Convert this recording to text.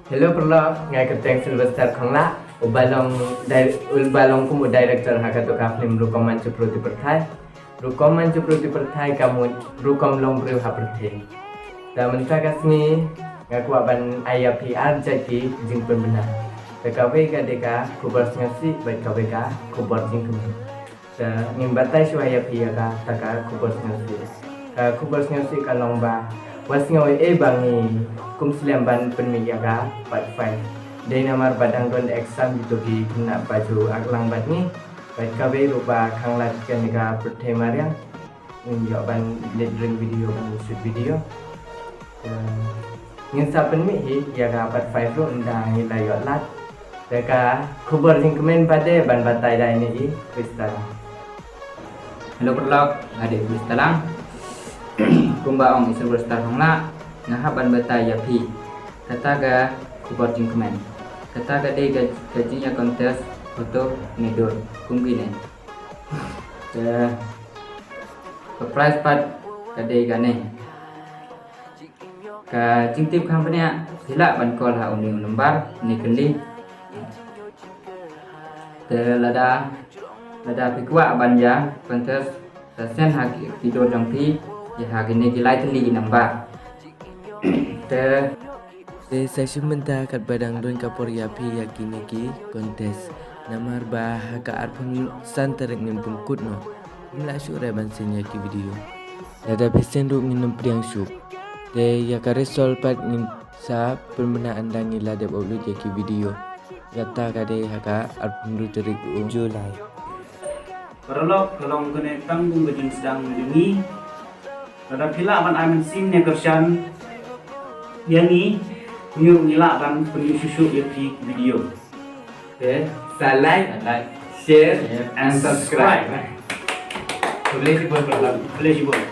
Hello perlo ngai keteng Sylvester khangla ubalong kumu director hakato ka film rukom mancu proti perthai kamu rukom long bru ha perthai da menta kasni ngaku aban ayah PR jaki jing benar da kawe ga deka kubar ngasi bai kawe ga kubar jing kemu da ngimbatai shu ayah PR ga taka kubar ngasi ka longba wasngawe bangi kum ban penmiya ga part 5 day namar badang don exam gitu di kena baju aklang bat ni baik kawe rupa khanglat kan ga perthai mariang nyo ban ledring video ban shoot video ngin sa penmi hi ya ga part 5 ro ndang ila yo lat deka khubar jing kemen pade ban batai dai ni i kristal. Hello perlok adik kristalang kumba ong isur berstar hongla ngahaban bata yapi kata ga kubar jing kemen kata ga de gajinya kontes foto nidur kumbine price pat kade gane ka cingtip kampanya hila ban kol ha uning lembar ni kendi lada pikwa banja kontes sen ha tidur jangpi ya ha gini gilai teli namba saya sementara kat badang don kapor yapi yakini ki kontes namar bah ka arpun santerek nim pungkut no mla syure ban senya ki video ada pesen ru minum priang syuk te ya ka resol pat nim sa permenaan dangi ladep upload ki video kata kade haka arpun ru terik Julai Perlok kalau kena tanggung bejing sedang mendengi pada pila aman aman sim negersan yani nyur nila ban penyususu yapi video. Like, share and subscribe. Boleh sih boleh.